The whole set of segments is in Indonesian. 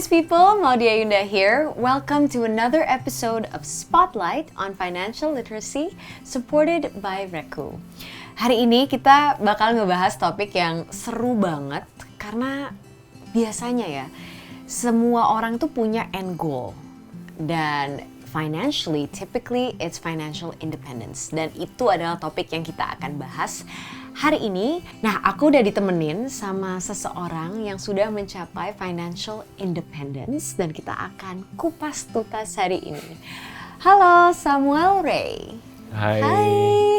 business people, Maudia Yunda here. Welcome to another episode of Spotlight on Financial Literacy, supported by Reku. Hari ini kita bakal ngebahas topik yang seru banget, karena biasanya ya, semua orang tuh punya end goal. Dan financially, typically it's financial independence. Dan itu adalah topik yang kita akan bahas hari ini. Nah, aku udah ditemenin sama seseorang yang sudah mencapai financial independence dan kita akan kupas tuntas hari ini. Halo Samuel Ray. Hai. Hai.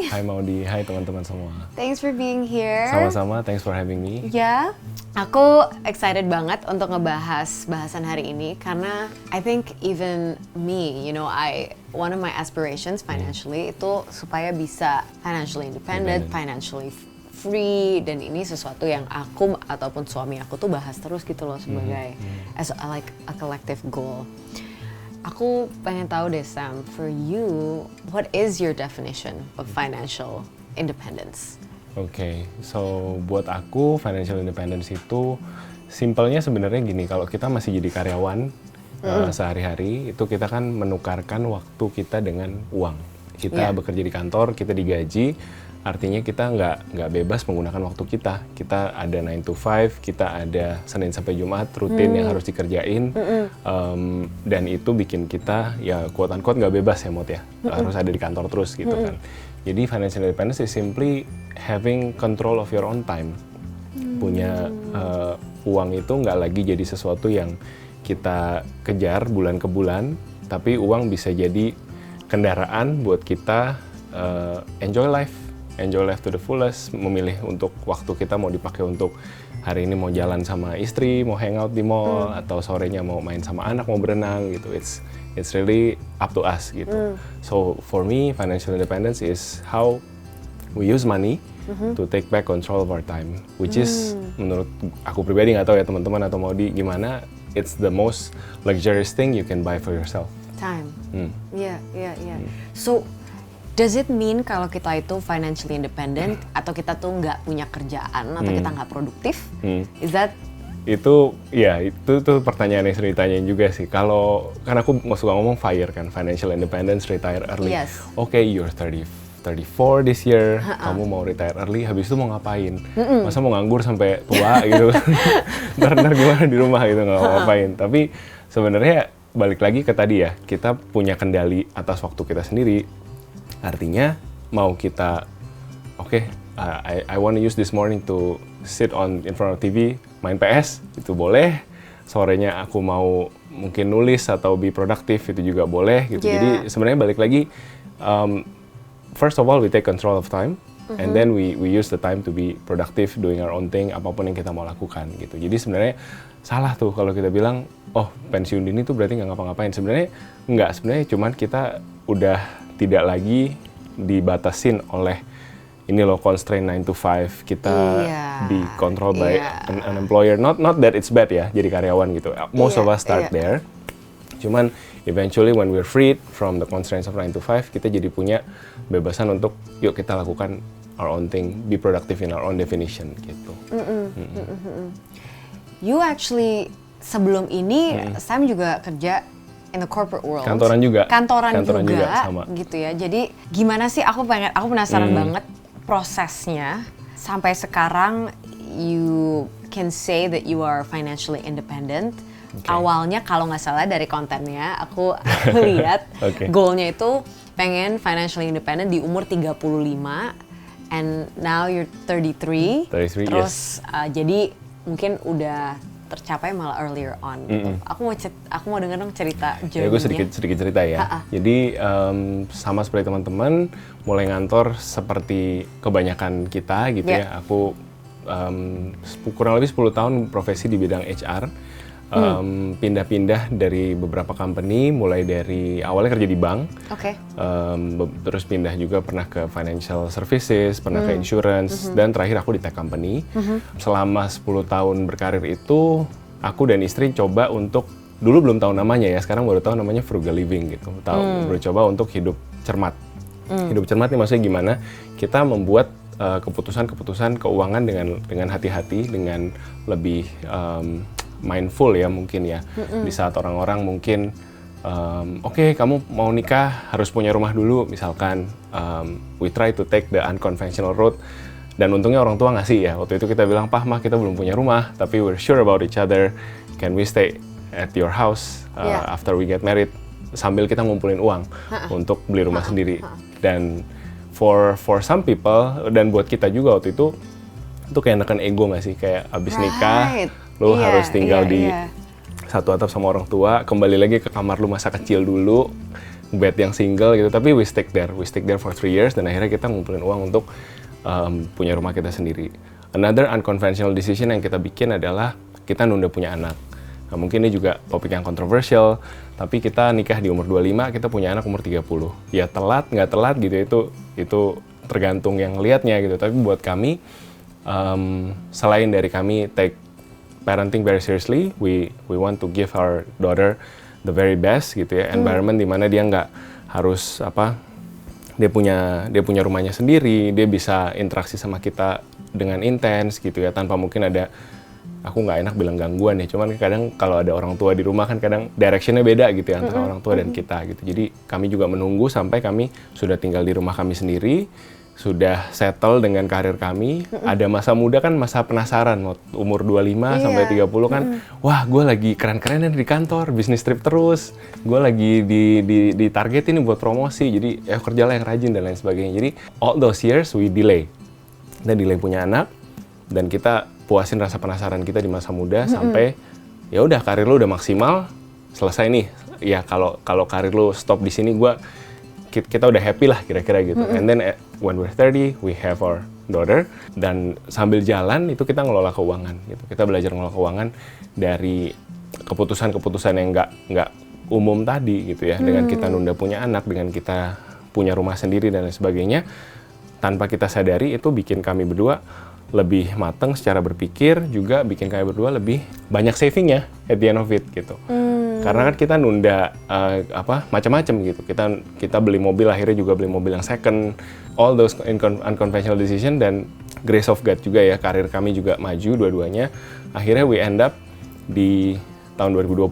Hai Maudi, hai teman-teman semua. Thanks for being here. Sama-sama, thanks for having me. Ya, aku excited banget untuk ngebahas bahasan hari ini karena I think even me, one of my aspirations financially itu supaya bisa financially independent, financially free, dan ini sesuatu yang aku ataupun suami aku tuh bahas terus gitu loh sebagai as a collective goal. Aku pengen tahu deh Sam, for you, what is your definition of financial independence? Oke, so buat aku financial independence itu simpelnya sebenarnya gini, kalau kita masih jadi karyawan sehari-hari, itu kita kan menukarkan waktu kita dengan uang. Kita bekerja di kantor, kita digaji, artinya kita nggak bebas menggunakan waktu kita. Kita ada 9 to 5, kita ada Senin sampai Jumat rutin yang harus dikerjain, dan itu bikin kita ya quote unquote nggak bebas ya Mot ya, harus ada di kantor terus gitu kan. Jadi financial independence is simply having control of your own time. Punya uang itu nggak lagi jadi sesuatu yang kita kejar bulan ke bulan, tapi uang bisa jadi kendaraan buat kita enjoy life to the fullest, memilih untuk waktu kita mau dipakai untuk hari ini mau jalan sama istri, mau hangout di mall, atau sorenya mau main sama anak, mau berenang gitu. It's really up to us gitu. So for me, financial independence is how we use money to take back control of our time, which is menurut aku pribadi, nggak tahu ya teman-teman atau Maudi gimana, it's the most luxurious thing you can buy for yourself. Time. Yeah. So, does it mean kalau kita itu financially independent atau kita tuh nggak punya kerjaan atau kita nggak produktif? Is that? Itu tuh pertanyaan yang sering ditanyain juga sih. Kalau kan aku suka ngomong FIRE kan, financial independence, retire early. Yes. Okay, you're 34 this year, kamu mau retire early, habis itu mau ngapain? Masa mau nganggur sampai tua gitu? ntar gimana di rumah gitu, nggak mau ngapain. Tapi sebenarnya balik lagi ke tadi ya, kita punya kendali atas waktu kita sendiri. Artinya mau kita, I want to use this morning to sit in front of TV, main PS, itu boleh. Sorenya aku mau mungkin nulis atau be productive, itu juga boleh gitu. Jadi sebenarnya balik lagi, first of all we take control of time, and then we use the time to be productive, doing our own thing, apapun yang kita mau lakukan gitu. Jadi sebenarnya salah tuh kalau kita bilang, oh pensiun dini tuh berarti nggak ngapa-ngapain. Sebenarnya nggak, sebenarnya cuman kita udah tidak lagi dibatasin oleh ini loh constraint 9 to 5, kita dikontrol by an employer. Not that it's bad ya jadi karyawan gitu. Most of us start there. Cuman eventually when we're freed from the constraints of 9 to 5, kita jadi punya bebasan untuk yuk kita lakukan our own thing, be productive in our own definition gitu. You actually sebelum ini Sam juga kerja in the corporate world. Kantoran juga sama gitu ya. Jadi gimana sih, aku penasaran banget prosesnya sampai sekarang you can say that you are financially independent. Awalnya kalau nggak salah dari kontennya aku lihat goalnya itu pengen financially independent di umur 35, and now you're 33. Terus jadi mungkin udah tercapai malah earlier on. Aku mau denger dong cerita journey-nya. Gue sedikit cerita ya. Jadi sama seperti teman-teman, mulai ngantor seperti kebanyakan kita gitu ya. Aku kurang lebih 10 tahun profesi di bidang HR. Pindah-pindah dari beberapa company, mulai dari awalnya kerja di bank, terus pindah juga pernah ke financial services, pernah ke insurance, dan terakhir aku di tech company. Selama 10 tahun berkarir itu, aku dan istri coba untuk, dulu belum tahu namanya ya, sekarang baru tahu namanya frugal living gitu. Baru coba untuk hidup cermat. Hidup cermat ini maksudnya gimana? Kita membuat keputusan-keputusan keuangan dengan hati-hati, dengan lebih mindful ya mungkin ya. Di saat orang-orang mungkin oke, kamu mau nikah harus punya rumah dulu misalkan, we try to take the unconventional road, dan untungnya orang tua ngasih ya. Waktu itu kita bilang, "Pah, Mah, kita belum punya rumah tapi we're sure about each other, can we stay at your house after we get married," sambil kita ngumpulin uang untuk beli rumah sendiri. Dan for some people, dan buat kita juga waktu itu kayak neken ego nggak sih, kayak abis nikah lu harus tinggal di satu atap sama orang tua, kembali lagi ke kamar lu masa kecil dulu, bed yang single gitu. Tapi we stick there for 3 years, dan akhirnya kita ngumpulin uang untuk punya rumah kita sendiri. Another unconventional decision yang kita bikin adalah kita nunda punya anak. Nah, mungkin ini juga topik yang kontroversial, tapi kita nikah di umur 25, kita punya anak umur 30. Ya telat, nggak telat gitu, itu tergantung yang lihatnya gitu. Tapi buat kami, selain dari kami take parenting very seriously, we want to give our daughter the very best gitu ya, environment di mana dia nggak harus dia punya rumahnya sendiri, dia bisa interaksi sama kita dengan intens gitu ya, tanpa mungkin ada, aku nggak enak bilang gangguan ya, cuman kadang kalau ada orang tua di rumah kan kadang directionnya beda gitu ya antara orang tua dan kita gitu. Jadi kami juga menunggu sampai kami sudah tinggal di rumah kami sendiri, sudah settle dengan karir kami. Ada masa muda kan, masa penasaran, umur 25 sampai 30 kan, wah gue lagi keren-kerennya di kantor, bisnis trip terus, gue lagi di target ini buat promosi, jadi ya kerjalah yang rajin dan lain sebagainya. Jadi all those years we delay, kita delay punya anak, dan kita puasin rasa penasaran kita di masa muda sampai ya udah karir lu udah maksimal, selesai nih. Ya kalau karir lu stop di sini, kita udah happy lah kira-kira gitu. And then when we're 30, we have our daughter, dan sambil jalan itu kita ngelola keuangan gitu. Kita belajar ngelola keuangan dari keputusan-keputusan yang nggak umum tadi gitu ya. Dengan kita nunda punya anak, dengan kita punya rumah sendiri dan lain sebagainya, tanpa kita sadari itu bikin kami berdua lebih matang secara berpikir, juga bikin kami berdua lebih banyak savingnya at the end of it gitu. Karena kan kita nunda macam-macam gitu. Kita beli mobil, akhirnya juga beli mobil yang second. All those unconventional decision, dan grace of God juga ya, karir kami juga maju dua-duanya. Akhirnya we end up di tahun 2020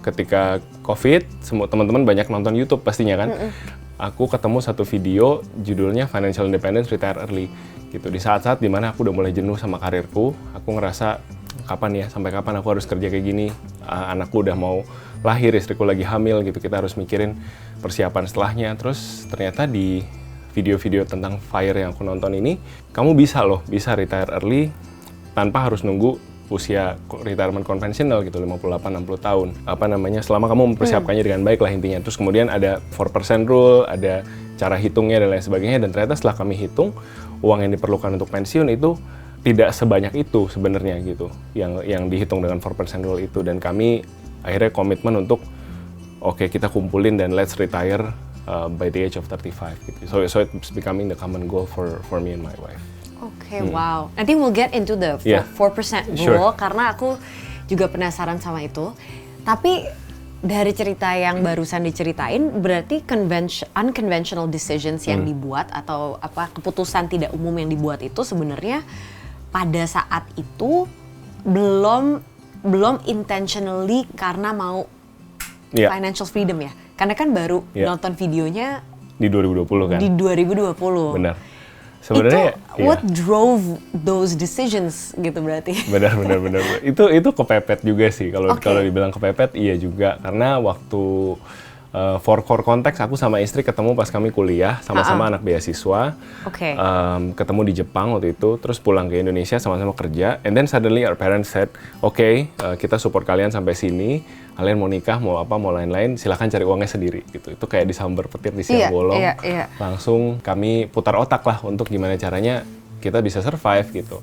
ketika COVID, semua teman-teman banyak nonton YouTube pastinya kan. Aku ketemu satu video judulnya Financial Independence Retire Early gitu. Di saat-saat dimana aku udah mulai jenuh sama karirku, aku ngerasa sampai kapan aku harus kerja kayak gini, anakku udah mau lahir, istriku lagi hamil gitu, kita harus mikirin persiapan setelahnya. Terus ternyata di video-video tentang FIRE yang aku nonton ini, kamu bisa retire early tanpa harus nunggu usia retirement konvensional gitu, 58-60 tahun. Selama kamu mempersiapkannya dengan baik lah intinya. Terus kemudian ada 4% rule, ada cara hitungnya dan lain sebagainya, dan ternyata setelah kami hitung, uang yang diperlukan untuk pensiun itu tidak sebanyak itu sebenarnya gitu, yang dihitung dengan 4% rule itu. Dan kami akhirnya komitmen untuk oke, kita kumpulin dan let's retire by the age of 35 gitu. So it's becoming the common goal for me and my wife. Oke, wow. Nanti we'll get into the 4% rule, sure. Karena aku juga penasaran sama itu. Tapi dari cerita yang barusan diceritain, berarti unconventional decisions yang dibuat atau keputusan tidak umum yang dibuat itu sebenarnya pada saat itu belum intentionally karena mau financial freedom ya. Karena kan baru nonton videonya di 2020 kan. Di 2020. Benar. Sebenarnya what drove those decisions gitu berarti. Benar. Itu kepepet juga sih, kalau dibilang kepepet iya juga, karena waktu for core konteks aku sama istri ketemu pas kami kuliah, sama-sama anak beasiswa. Ketemu di Jepang waktu itu, terus pulang ke Indonesia sama-sama kerja, and then suddenly our parents said, kita support kalian sampai sini, kalian mau nikah, mau lain-lain, silakan cari uangnya sendiri gitu. Itu kayak disambar petir di siang bolong. Langsung kami putar otak lah untuk gimana caranya kita bisa survive gitu.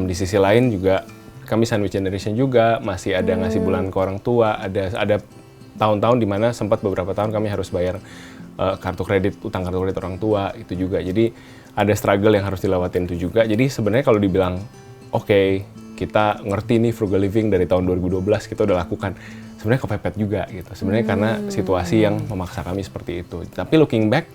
Di sisi lain juga kami sandwich generation juga, masih ada ngasih bulan ke orang tua, ada tahun-tahun di mana sempat beberapa tahun kami harus bayar utang kartu kredit orang tua itu juga. Jadi ada struggle yang harus dilewatin itu juga. Jadi sebenarnya kalau dibilang kita ngerti nih frugal living dari tahun 2012 kita udah lakukan, sebenarnya kepepet juga gitu. Sebenarnya karena situasi yang memaksa kami seperti itu. Tapi looking back,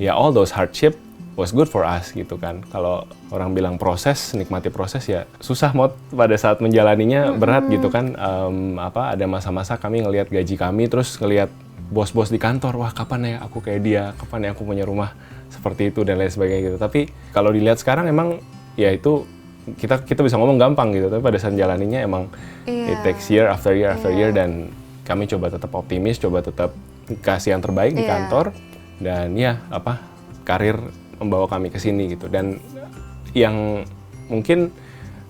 ya all those hardship was good for us gitu kan. Kalau orang bilang proses, nikmati proses ya susah Mot pada saat menjalaninya berat gitu kan. Ada masa-masa kami ngelihat gaji kami terus ngelihat bos-bos di kantor, wah kapan ya aku kayak dia, kapan ya aku punya rumah seperti itu dan lain sebagainya gitu. Tapi kalau dilihat sekarang emang ya itu kita bisa ngomong gampang gitu, tapi pada saat jalaninya emang it takes year after year after year, dan kami coba tetap optimis, coba tetap kasih yang terbaik di kantor, dan karir membawa kami ke sini gitu. Dan yang mungkin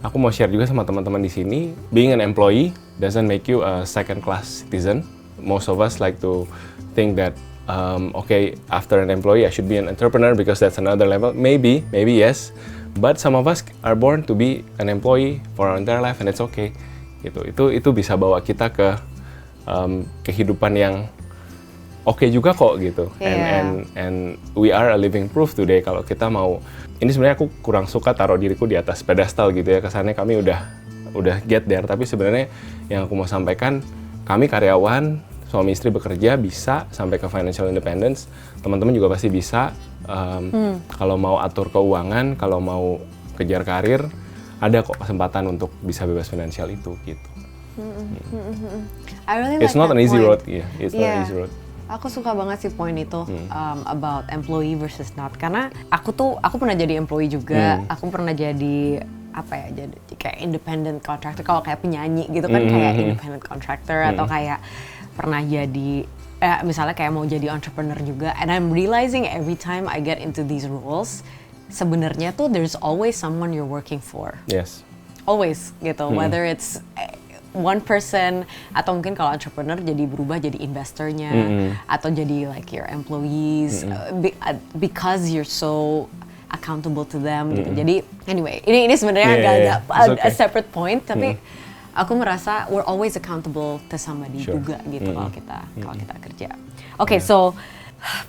aku mau share juga sama teman-teman di sini, being an employee doesn't make you a second class citizen. Most of us like to think that after an employee I should be an entrepreneur because that's another level. Maybe yes. But some of us are born to be an employee for our entire life, and it's okay. Gitu. Itu bisa bawa kita ke kehidupan yang oke juga kok gitu. And we are a living proof today kalau kita mau. Ini sebenarnya aku kurang suka taruh diriku di atas pedestal gitu ya. Kesannya kami udah get there, tapi sebenarnya yang aku mau sampaikan, kami karyawan, suami istri bekerja bisa sampai ke financial independence. Teman-teman juga pasti bisa. Kalau mau atur keuangan, kalau mau kejar karir, ada kok kesempatan untuk bisa bebas finansial itu gitu. I really It's like not that an easy point. road, it's not an easy road. Aku suka banget sih point itu about employee versus not, karena aku pernah jadi employee juga, aku pernah jadi jadi kayak independent contractor, kalau kayak penyanyi gitu kan kayak independent contractor, atau kayak pernah jadi misalnya kayak mau jadi entrepreneur juga. And I'm realizing every time I get into these roles, sebenarnya tuh there's always someone you're working for. Yes. Always gitu, whether it's one person, atau mungkin kalau entrepreneur jadi berubah jadi investornya, atau jadi like your employees, because you're so accountable to them gitu. Jadi anyway, ini sebenarnya agak a separate point, tapi aku merasa we're always accountable to somebody juga gitu kalau kita kerja. Okay, so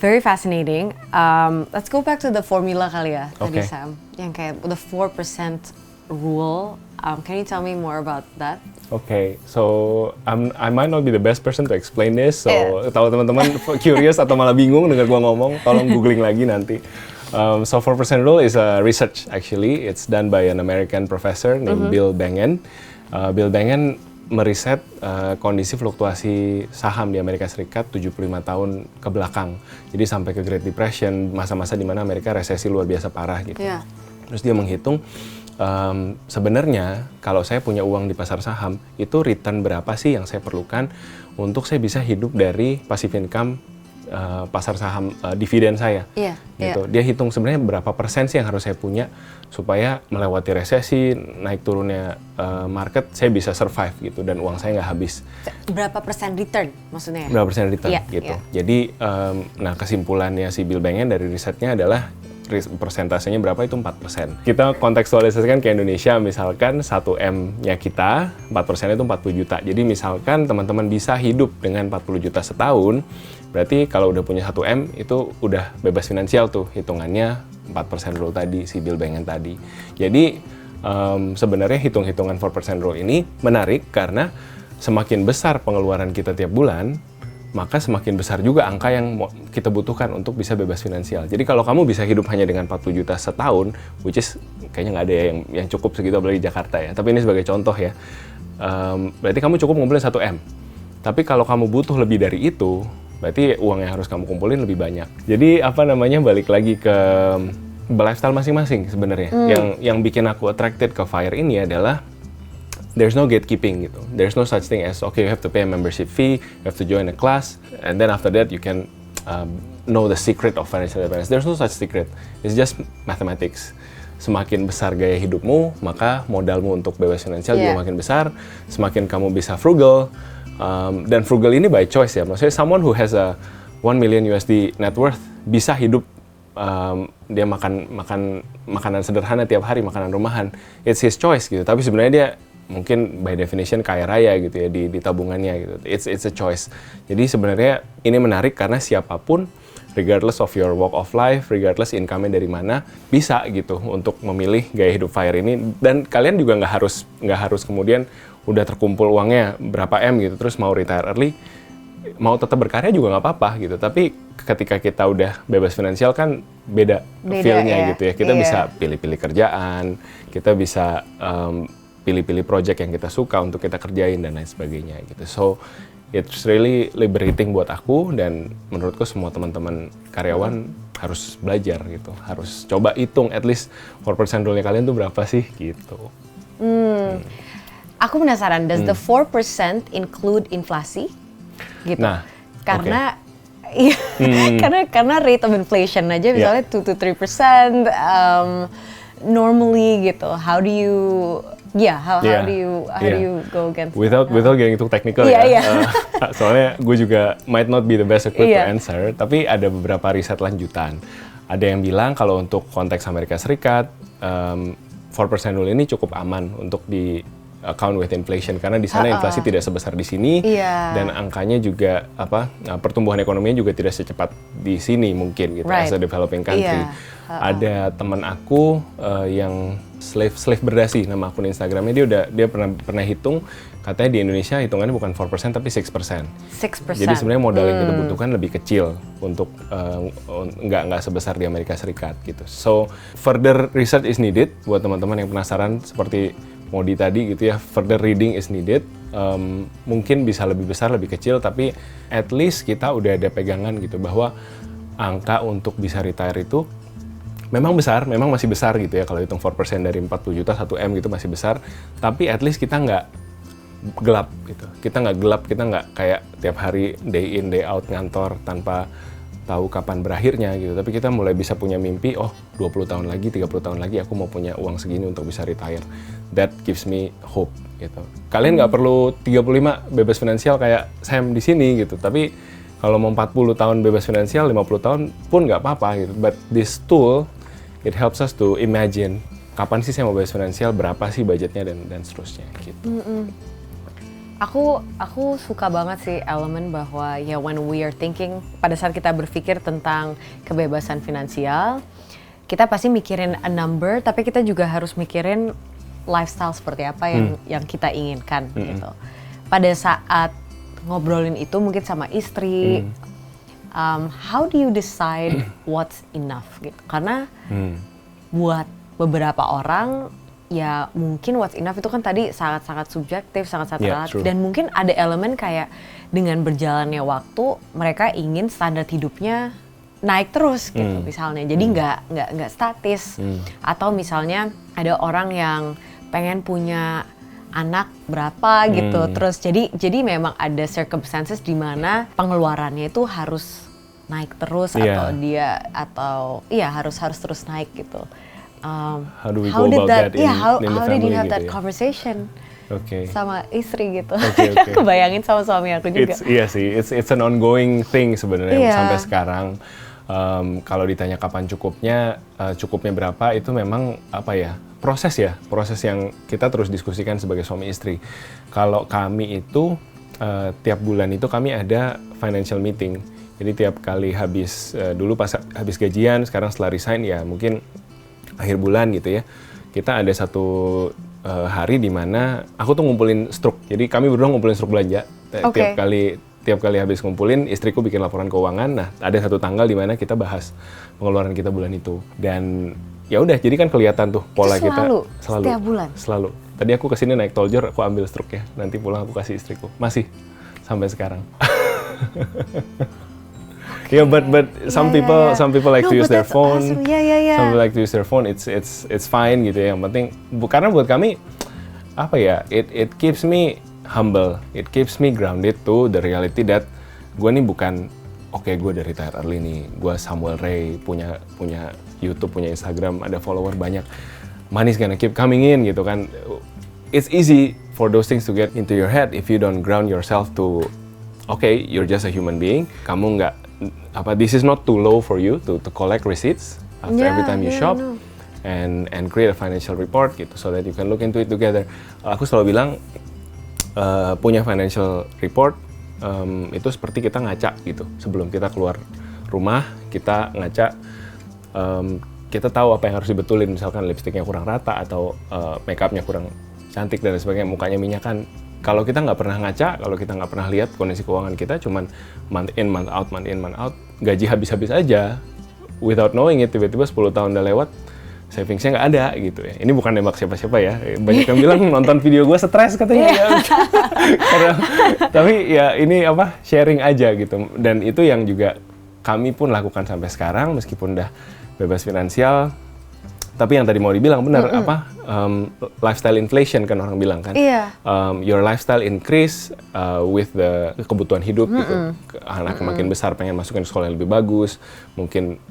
very fascinating. Let's go back to the formula kali ya tadi Sam, yang kayak the 4% rule. Can you tell me more about that? Okay, so I might not be the best person to explain this. So kalau teman-teman curious atau malah bingung dengar gua ngomong, tolong googling lagi nanti. So 4% rule is a research actually. It's done by an American professor named Bill Bengen. Bill Bengen meriset kondisi fluktuasi saham di Amerika Serikat 75 tahun ke belakang. Jadi sampai ke Great Depression, masa-masa di mana Amerika resesi luar biasa parah gitu. Terus dia menghitung sebenarnya kalau saya punya uang di pasar saham, itu return berapa sih yang saya perlukan untuk saya bisa hidup dari passive income pasar saham dividen saya. Gitu. Dia hitung sebenarnya berapa persen sih yang harus saya punya supaya melewati resesi, naik turunnya market, saya bisa survive gitu dan uang saya nggak habis. Berapa persen return maksudnya? Berapa persen return gitu. Jadi kesimpulannya si Bill Bengen dari risetnya adalah persentasenya berapa, itu 4%. Kita kontekstualisasikan ke Indonesia, misalkan 1M-nya kita, 4% itu 40 juta. Jadi misalkan teman-teman bisa hidup dengan 40 juta setahun, berarti kalau udah punya 1M, itu udah bebas finansial tuh, hitungannya 4% rule tadi, si Bill Bengen tadi. Jadi sebenarnya hitung-hitungan 4% rule ini menarik karena semakin besar pengeluaran kita tiap bulan, maka semakin besar juga angka yang kita butuhkan untuk bisa bebas finansial. Jadi kalau kamu bisa hidup hanya dengan 40 juta setahun, which is kayaknya nggak ada yang cukup segitu apalagi di Jakarta ya. Tapi ini sebagai contoh ya, berarti kamu cukup ngumpulin 1M. Tapi kalau kamu butuh lebih dari itu, berarti uang yang harus kamu kumpulin lebih banyak. Jadi balik lagi ke lifestyle masing-masing sebenarnya. Yang bikin aku attracted ke FIRE ini adalah there's no gatekeeping gitu. There's no such thing as okay, you have to pay a membership fee, you have to join a class, and then after that you can know the secret of financial independence. There's no such secret. It's just mathematics. Semakin besar gaya hidupmu, maka modalmu untuk bebas finansial juga makin besar. Semakin kamu bisa frugal, dan frugal ini by choice ya. Maksudnya someone who has a 1 million USD net worth bisa hidup dia makan makanan sederhana tiap hari, makanan rumahan. It's his choice gitu. Tapi sebenarnya dia mungkin by definition kaya raya gitu ya di tabungannya gitu. It's a choice. Jadi sebenarnya ini menarik karena siapapun, regardless of your walk of life, regardless income-nya dari mana, bisa gitu untuk memilih gaya hidup FIRE ini. Dan kalian juga nggak harus kemudian udah terkumpul uangnya berapa M gitu terus mau retire early. mau tetap berkarya juga nggak apa-apa gitu. Tapi ketika kita udah bebas finansial kan beda feel-nya gitu ya. Kita bisa pilih-pilih kerjaan, kita bisa pilih-pilih project yang kita suka untuk kita kerjain dan lain sebagainya gitu. So it's really liberating buat aku, dan menurutku semua teman-teman karyawan harus belajar gitu. Harus coba hitung at least 4% rule-nya kalian tuh berapa sih gitu. Aku penasaran, does the 4% include inflasi? Gitu. Nah, karena karena rate of inflation aja misalnya 2 to 3% normally gitu. How do you do you go against without getting too technical soalnya gue juga might not be the best equipped to answer, tapi ada beberapa riset lanjutan. Ada yang bilang kalau untuk konteks Amerika Serikat 4% rule ini cukup aman untuk di account with inflation, karena di sana inflasi tidak sebesar di sini, dan angkanya juga pertumbuhan ekonominya juga tidak secepat di sini mungkin gitu, as a developing country. Ada teman aku yang slave berdasi, nama akun Instagramnya, dia pernah hitung, katanya di Indonesia hitungannya bukan 4% tapi 6%. 6%. Jadi sebenarnya modal yang kita butuhkan lebih kecil untuk nggak sebesar di Amerika Serikat gitu. So further research is needed buat teman-teman yang penasaran seperti Modi tadi gitu ya. Further reading is needed. Mungkin bisa lebih besar, lebih kecil, tapi at least kita udah ada pegangan gitu bahwa angka untuk bisa retire itu memang besar, memang masih besar gitu ya. Kalau hitung 4% dari 40 juta, 1M gitu masih besar. Tapi at least kita nggak gelap gitu. Kita nggak kayak tiap hari day in, day out ngantor tanpa tahu kapan berakhirnya gitu. Tapi kita mulai bisa punya mimpi, 20 tahun lagi, 30 tahun lagi aku mau punya uang segini untuk bisa retire. That gives me hope gitu. Kalian nggak perlu 35 bebas finansial kayak Sam di sini gitu. Tapi kalau mau 40 tahun bebas finansial, 50 tahun pun nggak apa-apa gitu. But this tool, it helps us to imagine kapan sih saya mau bebas finansial, berapa sih budgetnya dan seterusnya gitu. Aku suka banget sih elemen bahwa when we are thinking, pada saat kita berpikir tentang kebebasan finansial, kita pasti mikirin a number, tapi kita juga harus mikirin lifestyle seperti apa yang kita inginkan gitu. Pada saat ngobrolin itu mungkin sama istri, how do you decide what's enough gitu? Karena buat beberapa orang ya mungkin what's enough itu kan tadi sangat-sangat subjektif, sangat-sangat relatif, dan mungkin ada elemen kayak dengan berjalannya waktu mereka ingin standar hidupnya naik terus gitu misalnya, jadi nggak statis, atau misalnya ada orang yang pengen punya anak berapa gitu, terus jadi memang ada circumstances di mana pengeluarannya itu harus naik terus atau harus terus naik gitu. How do we go about that in the family? How did you have gitu that conversation sama istri gitu? Aku bayangin sama suami aku juga. Iya sih, it's an ongoing thing sebenarnya sampai sekarang. Kalau ditanya kapan cukupnya berapa, itu memang proses yang kita terus diskusikan sebagai suami istri. Kalau kami itu tiap bulan itu kami ada financial meeting. Jadi tiap kali dulu pas habis gajian, sekarang setelah resign ya mungkin akhir bulan gitu ya, kita ada satu hari di mana aku tuh ngumpulin struk. Jadi kami berdua ngumpulin struk belanja. Tiap kali habis ngumpulin, istriku bikin laporan keuangan. Nah, ada satu tanggal di mana kita bahas pengeluaran kita bulan itu. Dan ya udah, jadi kan kelihatan tuh pola itu kita selalu. Setiap bulan. Selalu. Tadi aku kesini naik Toljor, aku ambil struknya. Nanti pulang aku kasih istriku. Masih sampai sekarang. Yeah, but some people like to use their phone. Awesome. Some people like to use their phone. It's fine gitu ya. Yang penting karena buat kami it keeps me humble. It keeps me grounded to the reality that gue nih bukan gue udah retire early nih. Gue Samuel Ray, punya YouTube, punya Instagram, ada follower banyak. Money's gonna keep coming in gitu kan. It's easy for those things to get into your head if you don't ground yourself to you're just a human being. Kamu nggak this is not too low for you to collect receipts after every time you shop and create a financial report gitu, so that you can look into it together. Aku selalu bilang punya financial report itu seperti kita ngaca gitu. Sebelum kita keluar rumah, kita ngaca, kita tahu apa yang harus dibetulin. Misalkan lipstiknya kurang rata atau makeupnya kurang cantik dan sebagainya, mukanya minyakan, kalau kita nggak pernah ngaca, kalau kita nggak pernah lihat kondisi keuangan kita, cuman month in, month out, gaji habis-habis aja, without knowing it, tiba-tiba 10 tahun udah lewat, savingsnya nggak ada gitu ya. Ini bukan nembak siapa-siapa ya. Banyak yang bilang nonton video gue stres katanya. Tapi ya ini sharing aja gitu. Dan itu yang juga kami pun lakukan sampai sekarang meskipun udah bebas finansial. Tapi yang tadi mau dibilang benar lifestyle inflation kan orang bilang kan. Your lifestyle increase with the kebutuhan hidup gitu. Anak makin besar pengen masukin sekolah yang lebih bagus, mungkin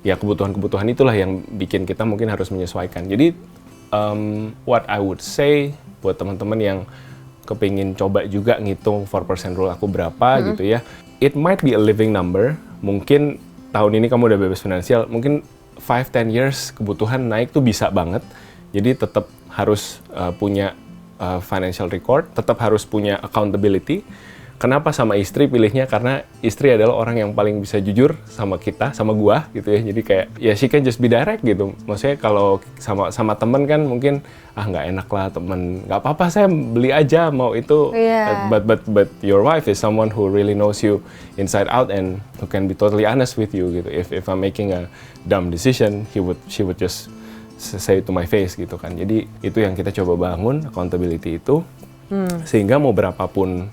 kebutuhan-kebutuhan itulah yang bikin kita mungkin harus menyesuaikan. Jadi what I would say buat teman-teman yang kepingin coba juga ngitung 4% rule aku berapa gitu ya, it might be a living number. Mungkin tahun ini kamu udah bebas finansial, mungkin 5-10 years kebutuhan naik tuh bisa banget. Jadi tetap harus punya financial record, tetap harus punya accountability. Kenapa sama istri pilihnya? Karena istri adalah orang yang paling bisa jujur sama kita, sama gua gitu ya. Jadi kayak ya she can just be direct gitu. Maksudnya kalau sama temen kan mungkin nggak enak lah temen. Nggak apa-apa saya beli aja mau itu. But your wife is someone who really knows you inside out and who can be totally honest with you gitu. If I'm making a dumb decision, she would just say it to my face gitu kan. Jadi itu yang kita coba bangun, accountability itu. Sehingga mau berapapun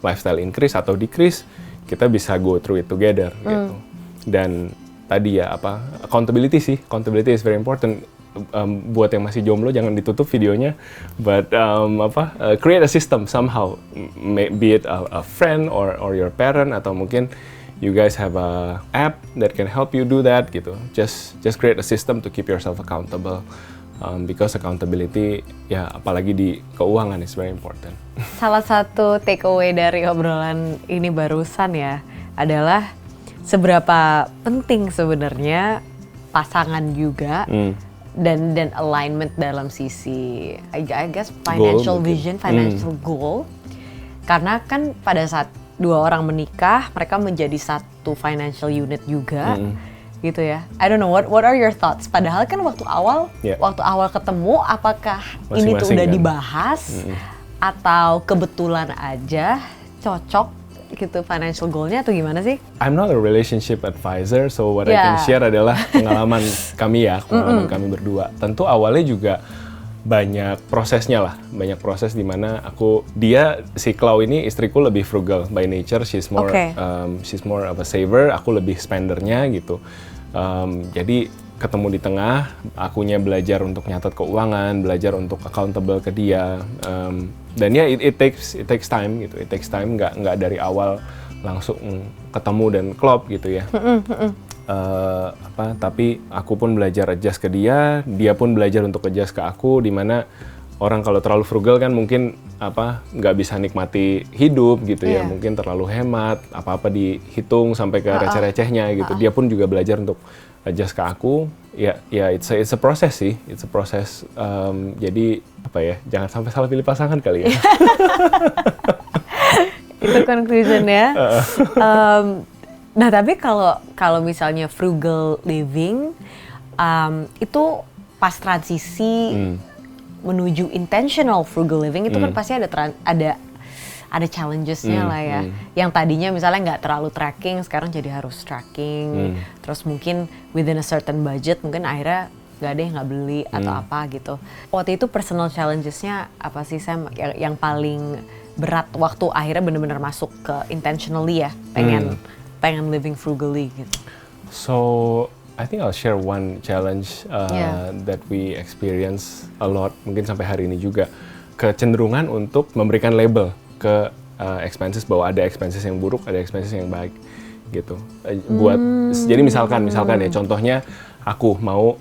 lifestyle increase atau decrease, kita bisa go through it together gitu. Dan tadi ya accountability is very important. Buat yang masih jomblo jangan ditutup videonya, but create a system somehow, be it a friend or your parent atau mungkin you guys have a app that can help you do that gitu. Just create a system to keep yourself accountable. Because accountability, ya apalagi di keuangan is very important. Salah satu takeaway dari obrolan ini barusan ya adalah seberapa penting sebenarnya pasangan juga dan alignment dalam sisi I guess financial vision, financial goal. Karena kan pada saat dua orang menikah, mereka menjadi satu financial unit juga. Gitu ya. I don't know what are your thoughts? Padahal kan waktu awal ketemu, apakah ini tuh udah dibahas atau kebetulan aja cocok gitu financial goalnya atau gimana sih? I'm not a relationship advisor, so what I can share adalah pengalaman kami berdua. Tentu awalnya juga banyak prosesnya lah, banyak proses di mana si Klau ini istriku lebih frugal by nature, she's more of a saver, aku lebih spendernya gitu. Jadi ketemu di tengah, akunya belajar untuk nyatat keuangan, belajar untuk accountable ke dia, dan ya it takes time gitu, nggak dari awal langsung ketemu dan klop gitu ya. Tapi aku pun belajar adjust ke dia pun belajar untuk adjust ke aku, di mana orang kalau terlalu frugal kan mungkin nggak bisa nikmati hidup gitu ya, mungkin terlalu hemat, apa-apa dihitung sampai ke receh-recehnya gitu. Dia pun juga belajar untuk adjust ke aku. Ya it's a process sih, jadi jangan sampai salah pilih pasangan kali ya. Itu conclusion ya. Nah tapi kalau misalnya frugal living itu pas transisi menuju intentional frugal living itu kan pasti ada challenges-nya lah ya. Yang tadinya misalnya nggak terlalu tracking, sekarang jadi harus tracking. Terus mungkin within a certain budget, mungkin akhirnya nggak beli atau apa gitu. Waktu itu personal challenges-nya apa sih Sam? Yang paling berat waktu akhirnya benar-benar masuk ke intentionally ya, pengen living frugally gitu. So I think I'll share one challenge that we experience a lot, mungkin sampai hari ini juga, kecenderungan untuk memberikan label ke expenses, bahwa ada expenses yang buruk, ada expenses yang baik gitu. Jadi misalkan ya, contohnya aku mau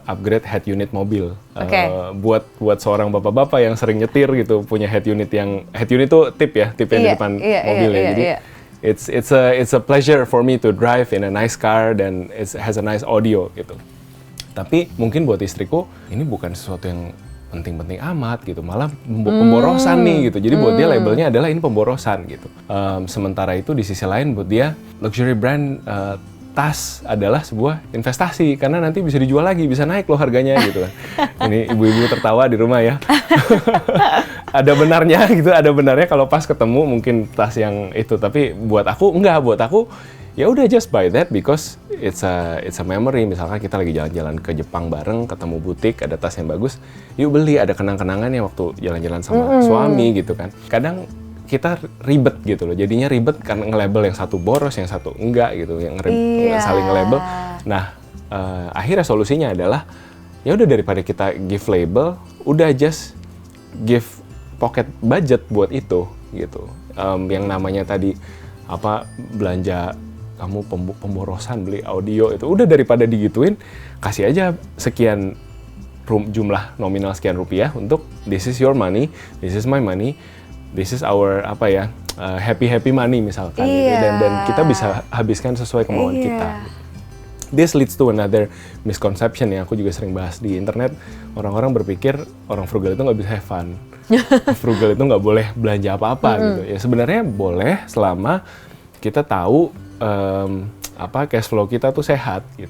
upgrade head unit mobil. Buat seorang bapak-bapak yang sering nyetir gitu, punya head unit yang tuh tip yang di depan mobil ya. Jadi it's a pleasure for me to drive in a nice car dan it has a nice audio gitu. Tapi mungkin buat istriku ini bukan sesuatu yang penting-penting amat gitu, malah pemborosan nih gitu. Jadi buat dia labelnya adalah ini pemborosan gitu. Sementara itu di sisi lain buat dia luxury brand tas adalah sebuah investasi karena nanti bisa dijual lagi, bisa naik loh harganya gitu kan. Ini ibu-ibu tertawa di rumah ya. Ada benarnya gitu, ada benarnya kalau pas ketemu mungkin tas yang itu, tapi buat aku enggak, buat aku ya udah just buy that because it's a memory. Misalkan kita lagi jalan-jalan ke Jepang bareng, ketemu butik ada tas yang bagus, yuk beli, ada kenang-kenangannya waktu jalan-jalan sama suami gitu kan. Kadang kita ribet gitu loh, jadinya ribet karena nge-label yang satu boros, yang satu enggak gitu, yang saling nge-label. Nah, akhirnya solusinya adalah ya udah daripada kita give label, udah just give pocket budget buat itu gitu. Yang namanya tadi apa belanja kamu pemborosan beli audio itu udah daripada digituin, kasih aja sekian jumlah nominal sekian rupiah untuk this is your money, this is my money. This is our happy money misalkan gitu. Dan kita bisa habiskan sesuai kemauan kita. This leads to another misconception yang aku juga sering bahas di internet. Orang-orang berpikir orang frugal itu nggak bisa have fun. Frugal itu nggak boleh belanja apa-apa gitu. Ya sebenarnya boleh selama kita tahu cash flow kita tuh sehat gitu.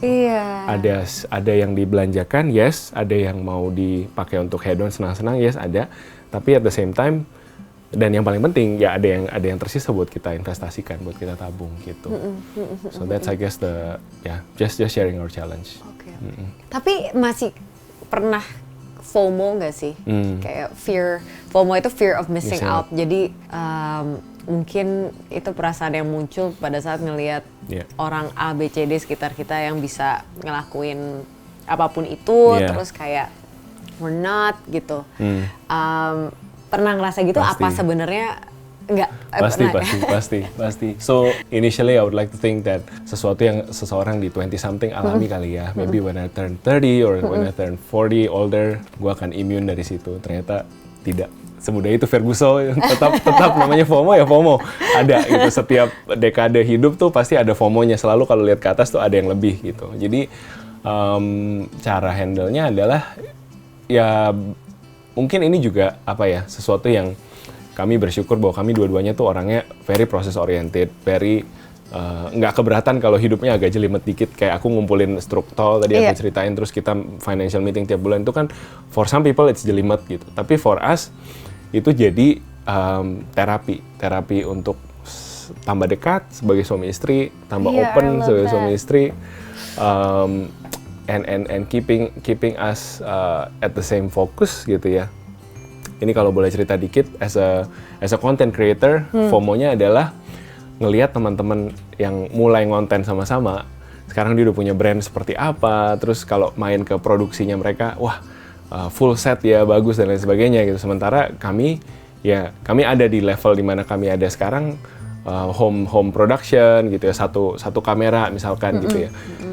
Ada yang dibelanjakan, yes. Ada yang mau dipakai untuk hedon senang-senang, yes ada. Tapi at the same time, dan yang paling penting ya ada yang tersisa buat kita investasikan, buat kita tabung gitu. So that's I guess just sharing our challenge. Okay. Tapi masih pernah FOMO nggak sih? Kayak FOMO itu fear of missing out. Jadi mungkin itu perasaan yang muncul pada saat ngelihat orang A, B, C, D sekitar kita yang bisa ngelakuin apapun itu, terus kayak we're not gitu. Pernah ngerasa gitu? Pasti. Apa sebenarnya enggak? Pasti. So initially I would like to think that sesuatu yang seseorang di 20 something alami kali ya. Maybe when I turn 30 or when I turn 40 older, gue akan immune dari situ. Ternyata tidak semudah itu Ferguson. Tetap namanya FOMO ya FOMO. Ada gitu, setiap dekade hidup tuh pasti ada FOMO-nya. Selalu kalau lihat ke atas tuh ada yang lebih gitu. Jadi cara handle-nya adalah ya mungkin ini juga sesuatu yang kami bersyukur bahwa kami dua-duanya tuh orangnya very process oriented, very nggak keberatan kalau hidupnya agak jelimet dikit. Kayak aku ngumpulin struktur tadi aku ceritain, terus kita financial meeting tiap bulan itu kan for some people it's jelimet gitu. Tapi for us itu jadi terapi untuk tambah dekat sebagai suami istri, tambah open sebagai suami istri. And keeping us at the same focus gitu ya. Ini kalau boleh cerita dikit, as a content creator, FOMO-nya adalah ngelihat teman-teman yang mulai ngonten sama-sama. Sekarang dia udah punya brand seperti apa, terus kalau main ke produksinya mereka, wah full set ya, bagus dan lain sebagainya gitu. Sementara kami ada di level dimana kami ada sekarang. Home production gitu ya, satu kamera misalkan gitu ya.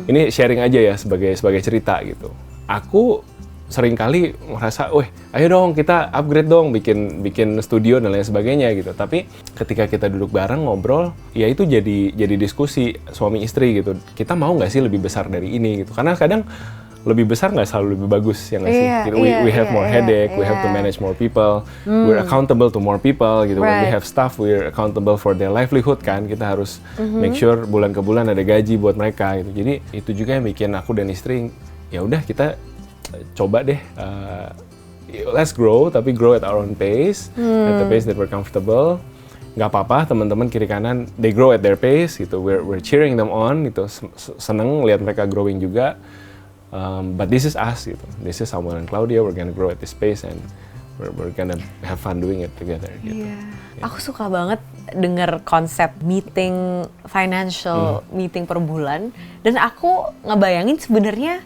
Ini sharing aja ya sebagai cerita gitu. Aku seringkali merasa, ayo dong kita upgrade dong, bikin studio dan lain sebagainya gitu. Tapi ketika kita duduk bareng ngobrol, ya itu jadi diskusi suami istri gitu. Kita mau nggak sih lebih besar dari ini gitu? Karena kadang lebih besar nggak selalu lebih bagus ya nggak sih? We have more headache, we have to manage more people, we're accountable to more people gitu. When we have staff, we're accountable for their livelihood kan. Kita harus make sure bulan ke bulan ada gaji buat mereka gitu. Jadi itu juga yang bikin aku dan istri ya udah kita coba deh let's grow, tapi grow at our own pace, at the pace that we're comfortable. Nggak apa-apa teman-teman kiri kanan they grow at their pace gitu. We're cheering them on gitu. Seneng lihat mereka growing juga. But this is us gitu. This is Samuel and Claudia. We're gonna grow at this pace and we're gonna have fun doing it together gitu. Aku suka banget dengar konsep meeting financial meeting per bulan, dan aku ngebayangin sebenarnya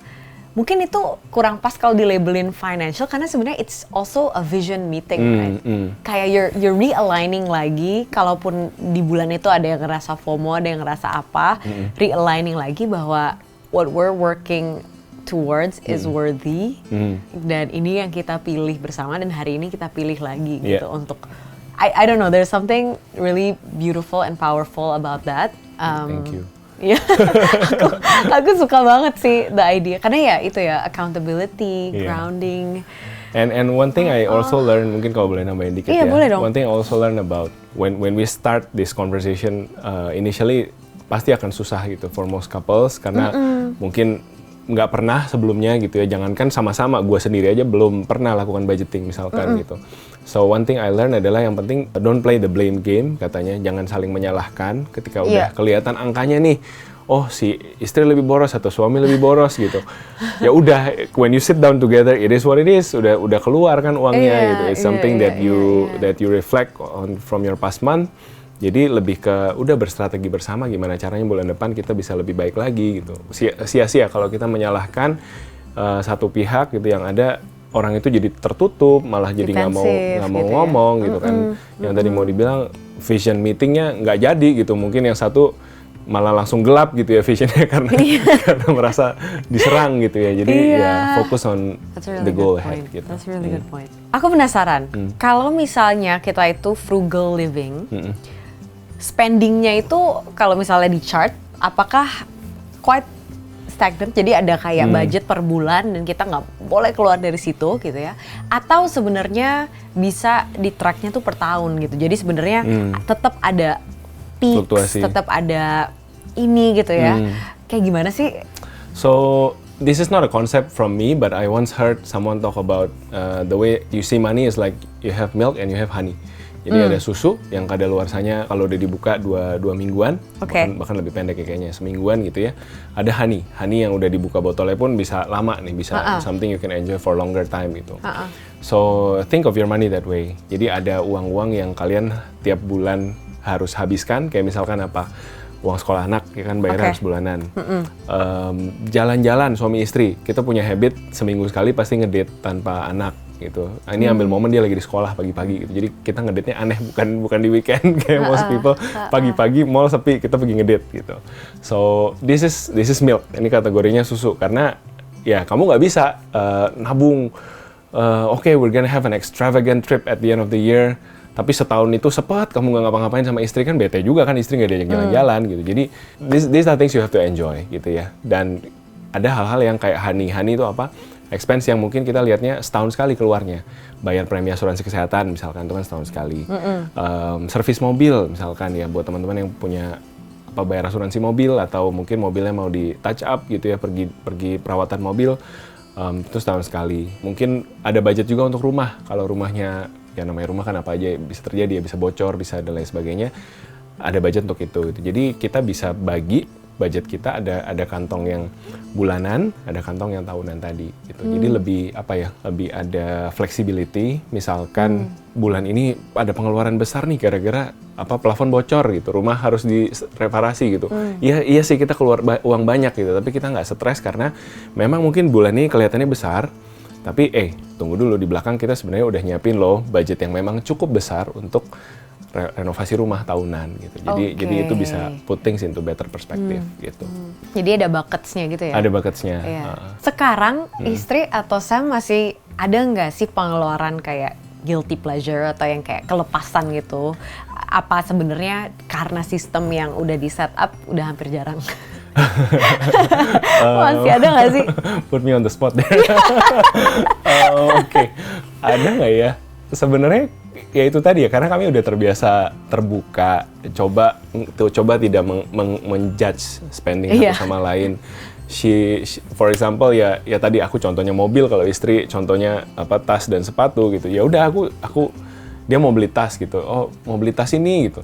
mungkin itu kurang pas kalau dilabelin financial karena sebenarnya it's also a vision meeting, right? Kayak you're realigning lagi, kalaupun di bulan itu ada yang ngerasa FOMO, ada yang ngerasa apa, realigning lagi bahwa what we're working towards is worthy, dan ini yang kita pilih bersama, dan hari ini kita pilih lagi gitu untuk I don't know, there's something really beautiful and powerful about that. Thank you. Ya, aku suka banget sih the idea, karena ya itu ya accountability, grounding. And one thing I also learned, mungkin kalau boleh nambahin dikit ya. Boleh dong. One thing I also learned about when we start this conversation, initially pasti akan susah gitu for most couples karena mungkin nggak pernah sebelumnya gitu ya, jangankan sama-sama, gue sendiri aja belum pernah lakukan budgeting misalkan gitu. So one thing I learned adalah yang penting don't play the blame game katanya, jangan saling menyalahkan ketika udah kelihatan angkanya nih, oh si istri lebih boros atau suami lebih boros gitu. Ya udah, when you sit down together, it is what it is, udah keluar kan uangnya gitu. It's something that you reflect on from your past month. Jadi lebih ke udah berstrategi bersama gimana caranya bulan depan kita bisa lebih baik lagi gitu. Sia-sia kalau kita menyalahkan satu pihak gitu, yang ada orang itu jadi tertutup, malah jadi nggak mau gitu ngomong ya. Gitu kan. Yang tadi mau dibilang vision meetingnya nggak jadi gitu. Mungkin yang satu malah langsung gelap gitu ya visionnya karena merasa diserang gitu ya. Jadi ya fokus on the goal ahead gitu. That's a really good point. Aku penasaran, kalau misalnya kita itu frugal living, spendingnya itu kalau misalnya di chart, apakah quite stagnant? Jadi ada kayak budget per bulan dan kita nggak boleh keluar dari situ gitu ya? Atau sebenarnya bisa di tracknya tuh per tahun gitu? Jadi sebenarnya tetap ada peaks, tetap ada ini gitu ya? Kayak gimana sih? So this is not a concept from me, but I once heard someone talk about the way you see money is like you have milk and you have honey. Jadi ada susu yang kadaluarsanya kalau udah dibuka dua mingguan, bahkan lebih pendek ya kayaknya, semingguan gitu ya. Ada honey yang udah dibuka botolnya pun bisa lama nih, bisa something you can enjoy for longer time gitu. So think of your money that way. Jadi ada uang-uang yang kalian tiap bulan harus habiskan, kayak misalkan apa? Uang sekolah anak, ya kan bayarnya harus bulanan. Jalan-jalan suami istri, kita punya habit seminggu sekali pasti ngedate tanpa anak gitu. Ini ambil momen dia lagi di sekolah pagi-pagi gitu. Jadi kita ngedate-nya aneh, bukan di weekend kayak most people. Pagi-pagi mall sepi, kita pergi ngedate gitu. So this is milk. Ini kategorinya susu karena ya kamu nggak bisa nabung. Okay, we're gonna have an extravagant trip at the end of the year. Tapi setahun itu sepet, kamu nggak ngapa-ngapain sama istri, kan bete juga kan, istri nggak diajak jalan-jalan gitu. Jadi these are things you have to enjoy gitu ya. Dan ada hal-hal yang kayak honey itu apa? Expense yang mungkin kita lihatnya setahun sekali keluarnya. Bayar premi asuransi kesehatan misalkan, itu kan setahun sekali. Servis mobil misalkan ya, buat teman-teman yang punya bayar asuransi mobil atau mungkin mobilnya mau di touch up gitu ya, pergi perawatan mobil, itu setahun sekali. Mungkin ada budget juga untuk rumah. Kalau rumahnya, ya namanya rumah kan apa aja bisa terjadi ya, bisa bocor, bisa dan lain sebagainya. Ada budget untuk itu gitu. Jadi kita bisa bagi budget kita, ada kantong yang bulanan, ada kantong yang tahunan tadi gitu. Jadi lebih ada flexibility. Misalkan bulan ini ada pengeluaran besar nih gara-gara plafon bocor gitu, rumah harus direparasi gitu. Iya sih kita keluar uang banyak gitu, tapi kita nggak stres karena memang mungkin bulan ini kelihatannya besar, tapi tunggu dulu, di belakang kita sebenarnya udah nyiapin loh budget yang memang cukup besar untuk renovasi rumah tahunan gitu. Jadi itu bisa put things into better perspective gitu. Jadi ada buckets-nya gitu ya? Ada buckets-nya. Sekarang istri atau Sam masih ada nggak sih pengeluaran kayak guilty pleasure atau yang kayak kelepasan gitu? Apa sebenarnya karena sistem yang udah di set up udah hampir jarang? Masih ada nggak sih? Put me on the spot there. Oke. Ada nggak ya? Sebenarnya ya itu tadi ya, karena kami udah terbiasa terbuka, coba tidak menjudge spending satu sama lain. For example ya tadi aku contohnya mobil, kalau istri contohnya tas dan sepatu gitu. Ya udah aku dia mau beli tas gitu. Oh, mau beli tas ini gitu.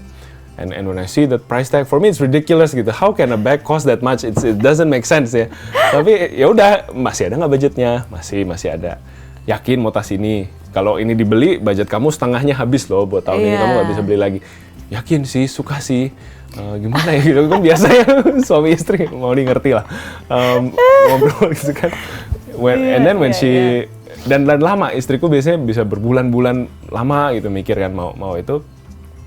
And when I see that price tag, for me it's ridiculous gitu. How can a bag cost that much? It doesn't make sense ya. Tapi ya udah, masih ada nggak budgetnya? Masih ada. Yakin mau tas ini? Kalau ini dibeli, budget kamu setengahnya habis loh buat tahun ini, kamu nggak bisa beli lagi. Yakin sih, suka sih. Gimana ya gitu kan biasanya suami istri mau ngerti lah. Ngobrol gitu kan. And then when she dan lama, istriku biasanya bisa berbulan-bulan lama gitu mikir kan mau itu.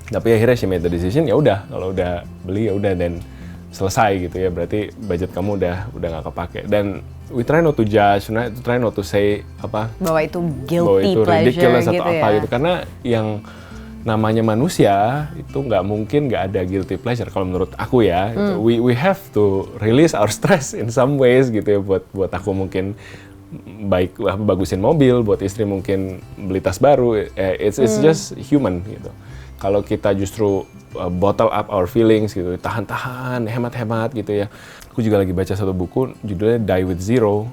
Tapi akhirnya she made the decision, ya udah, kalau udah beli ya udah, dan selesai gitu ya, berarti budget kamu udah nggak kepake. Dan we try not to judge, try not to say bahwa itu guilty pleasure ridiculous gitu atau ya. gitu, karena yang namanya manusia itu nggak mungkin nggak ada guilty pleasure kalau menurut aku ya. Gitu. We have to release our stress in some ways gitu ya. Buat aku mungkin bagusin mobil, buat istri mungkin beli tas baru. It's just human gitu. Kalau kita justru bottle up our feelings gitu, tahan-tahan, hemat-hemat gitu ya. Aku juga lagi baca satu buku judulnya Die with Zero.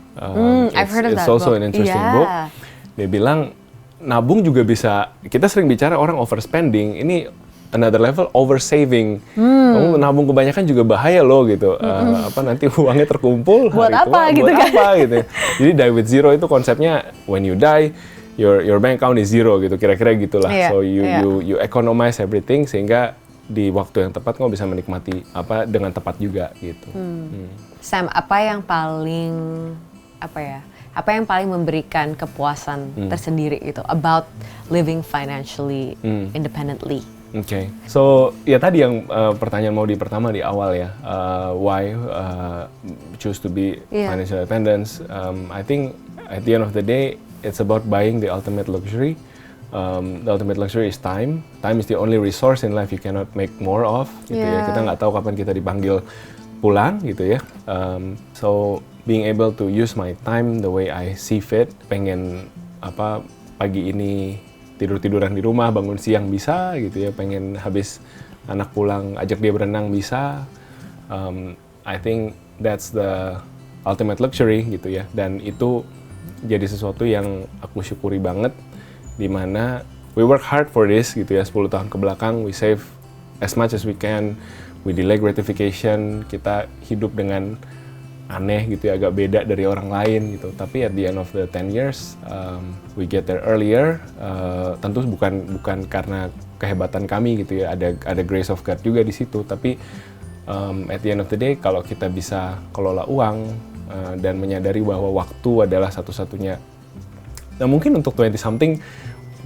I've heard of it's that also book. an interesting Yeah. book. Dia bilang nabung juga bisa. Kita sering bicara orang overspending. Ini another level oversaving. Kamu nabung kebanyakan juga bahaya loh gitu. Nanti uangnya terkumpul Buat hari tua, apa gitu buat kan? apa gitu. Jadi Die with Zero itu konsepnya when you die your bank account is zero gitu, kira-kira gitulah. Iya, So iya. you economize everything sehingga di waktu yang tepat kamu bisa menikmati dengan tepat juga gitu. Sam, apa yang paling memberikan kepuasan tersendiri gitu about living financially independently? Okay. So ya tadi yang pertanyaan Maudi pertama di awal ya, why choose to be Yeah. financial independence? I think at the end of the day it's about buying the ultimate luxury. The ultimate luxury is time. Time is the only resource in life you cannot make more of. Gitu ya. Yeah. Kita nggak tahu kapan kita dipanggil pulang gitu ya. So being able to use my time the way I see fit. Pengen pagi ini tidur-tiduran di rumah, bangun siang bisa gitu ya. Pengen habis anak pulang ajak dia berenang bisa. I think that's the ultimate luxury gitu ya. Dan itu jadi sesuatu yang aku syukuri banget, dimana we work hard for this gitu ya, 10 tahun ke belakang, we save as much as we can, we delay gratification, kita hidup dengan aneh gitu ya, agak beda dari orang lain gitu, tapi at the end of the 10 years, we get there earlier, tentu bukan karena kehebatan kami gitu ya, ada grace of God juga di situ, tapi at the end of the day, kalau kita bisa kelola uang, dan menyadari bahwa waktu adalah satu-satunya. Nah mungkin untuk 20 something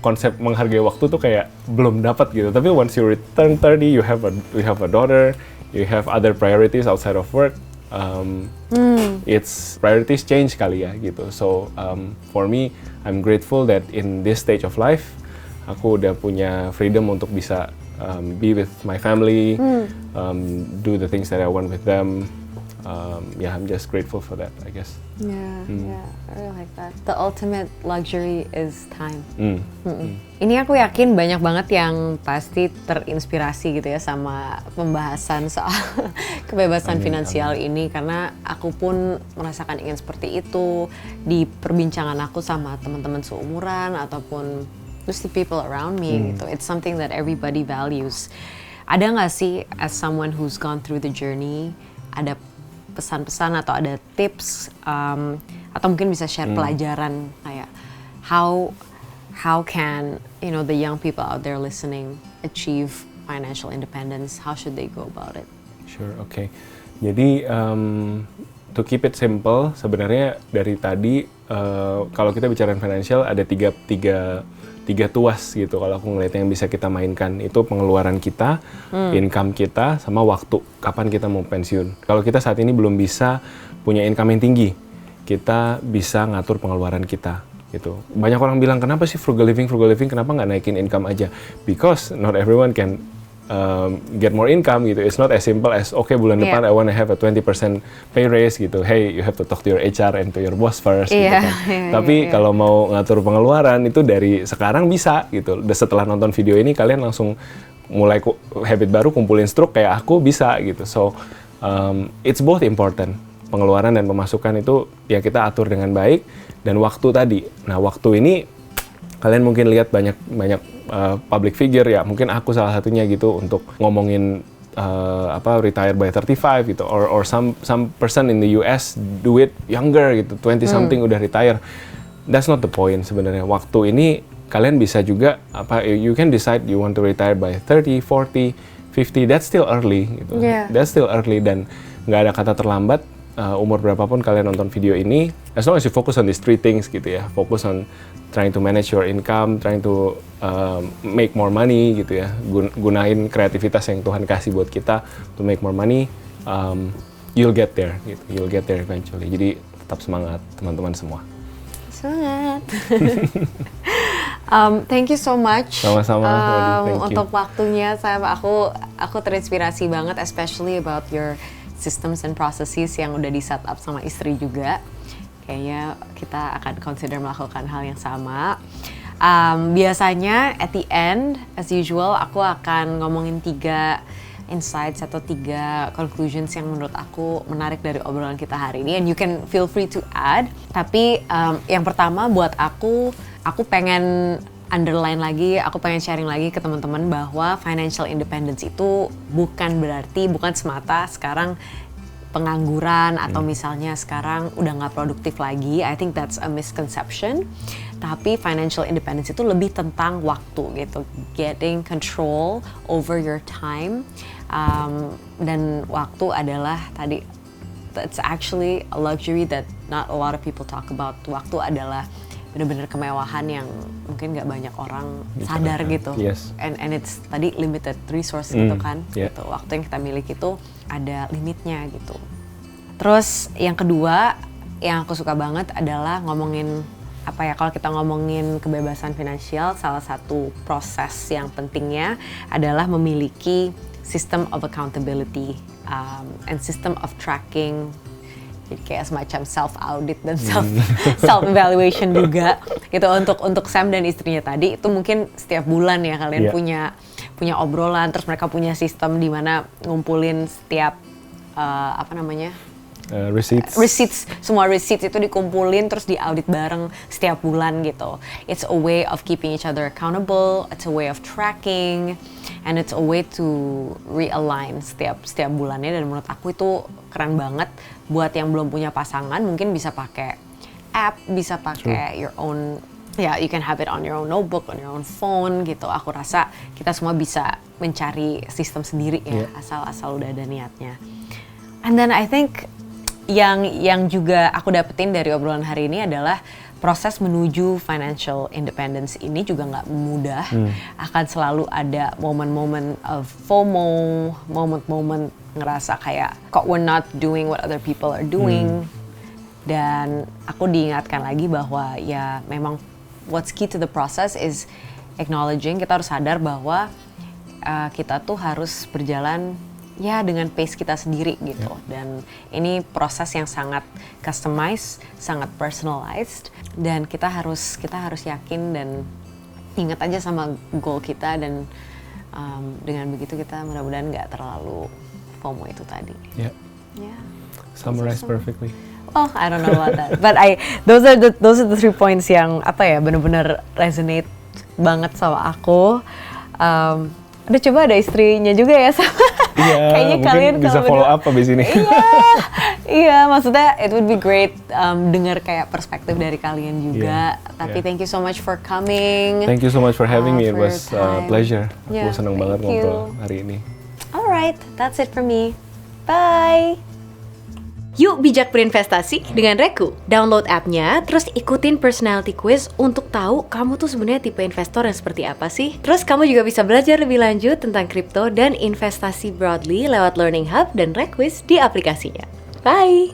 konsep menghargai waktu tuh kayak belum dapat gitu. Tapi once you return 30, you have a daughter, you have other priorities outside of work. It's priorities change kali ya gitu. So for me, I'm grateful that in this stage of life, aku udah punya freedom untuk bisa be with my family, do the things that I want with them. I'm just grateful for that, I guess. Yeah, I really like that. The ultimate luxury is time. Ini aku yakin banyak banget yang pasti terinspirasi gitu ya sama pembahasan soal kebebasan finansial ini, karena aku pun merasakan ingin seperti itu di perbincangan aku sama teman-teman seumuran ataupun just the people around me gitu. It's something that everybody values. Ada nggak sih, as someone who's gone through the journey, ada pesan-pesan atau ada tips atau mungkin bisa share pelajaran kayak how can the young people out there listening achieve financial independence? How should they go about it? Sure, okay. Jadi to keep it simple, sebenarnya dari tadi kalau kita bicara financial ada tiga tuas gitu kalau aku ngeliatnya yang bisa kita mainkan, itu pengeluaran kita, income kita, sama waktu kapan kita mau pensiun. Kalau kita saat ini belum bisa punya income yang tinggi, kita bisa ngatur pengeluaran kita gitu. Banyak orang bilang kenapa sih frugal living, kenapa nggak naikin income aja? Because not everyone can get more income gitu. It's not as simple as okay bulan depan I want to have a 20% pay raise gitu. Hey, you have to talk to your HR and to your boss first gitu kan. Tapi kalau mau ngatur pengeluaran itu dari sekarang bisa gitu. Setelah nonton video ini kalian langsung mulai habit baru, kumpulin stroke kayak aku bisa gitu. So it's both important. Pengeluaran dan pemasukan itu ya kita atur dengan baik, dan waktu tadi. Nah, waktu ini kalian mungkin lihat banyak public figure ya, mungkin aku salah satunya gitu untuk ngomongin retire by 35 gitu, or some person in the US do it younger gitu, 20 something udah retire. That's not the point sebenarnya. Waktu ini kalian bisa juga you can decide you want to retire by 30, 40, 50. That's still early gitu. That's still early, dan nggak ada kata terlambat. Umur berapapun kalian nonton video ini, as long as you focus on these three things gitu ya, focus on trying to manage your income, trying to make more money gitu ya, gunain kreativitas yang Tuhan kasih buat kita to make more money, you'll get there gitu, you'll get there eventually. Jadi tetap semangat teman-teman semua. Semangat. Thank you so much. Sama-sama, thank you. Untuk waktunya, aku terinspirasi banget, especially about your systems and processes yang udah di set up sama istri juga. Kayaknya kita akan consider melakukan hal yang sama. Biasanya at the end, as usual, aku akan ngomongin 3 insights atau 3 conclusions yang menurut aku menarik dari obrolan kita hari ini. And you can feel free to add. Tapi yang pertama buat aku pengen underline lagi, aku pengen sharing lagi ke teman-teman bahwa financial independence itu bukan semata sekarang pengangguran atau misalnya sekarang udah nggak produktif lagi. I think that's a misconception. Tapi financial independence itu lebih tentang waktu gitu, getting control over your time. Dan waktu adalah that's actually a luxury that not a lot of people talk about. Waktu adalah benar-benar kemewahan yang mungkin nggak banyak orang sadar gitu. Yes. And it's tadi limited resource gitu kan. Gitu. Waktu yang kita miliki itu ada limitnya gitu. Terus yang kedua yang aku suka banget adalah ngomongin kalau kita ngomongin kebebasan finansial, salah satu proses yang pentingnya adalah memiliki system of accountability and system of tracking. Jadi kayak semacam self audit dan self evaluation juga gitu untuk Sam dan istrinya tadi. Itu mungkin setiap bulan ya kalian punya obrolan, terus mereka punya sistem di mana ngumpulin setiap receipts, semua receipts itu dikumpulin terus diaudit bareng setiap bulan gitu. It's a way of keeping each other accountable, it's a way of tracking, and it's a way to realign setiap bulannya. Dan menurut aku itu keren banget. Buat yang belum punya pasangan mungkin bisa pakai app, bisa pakai your own, you can have it on your own notebook, on your own phone gitu. Aku rasa kita semua bisa mencari sistem sendiri ya, asal udah ada niatnya. And then I think yang juga aku dapetin dari obrolan hari ini adalah proses menuju financial independence ini juga nggak mudah. Akan selalu ada momen-momen of FOMO, momen-momen ngerasa kayak kok we're not doing what other people are doing. Dan aku diingatkan lagi bahwa ya memang what's key to the process is acknowledging, kita harus sadar bahwa kita tuh harus berjalan ya dengan pace kita sendiri gitu. Dan ini proses yang sangat customized, sangat personalized, dan kita harus yakin dan ingat aja sama goal kita. Dan dengan begitu kita mudah-mudahan nggak terlalu FOMO itu tadi. Summarize perfectly. Oh, I don't know about that, but those are the 3 points yang benar-benar resonate banget sama aku. Udah coba ada istrinya juga ya sama. Kayaknya kalian bisa follow up abis ini. Iya, maksudnya it would be great dengar kayak perspektif dari kalian juga. Tapi thank you so much for coming. Thank you so much for having me. It was a pleasure. Aku senang banget you. ngobrol hari ini. Alright, that's it for me. Bye. Yuk bijak berinvestasi dengan Reku. Download app-nya, terus ikutin personality quiz untuk tahu kamu tuh sebenarnya tipe investor yang seperti apa sih. Terus kamu juga bisa belajar lebih lanjut tentang kripto dan investasi broadly lewat Learning Hub dan Requiz di aplikasinya. Bye!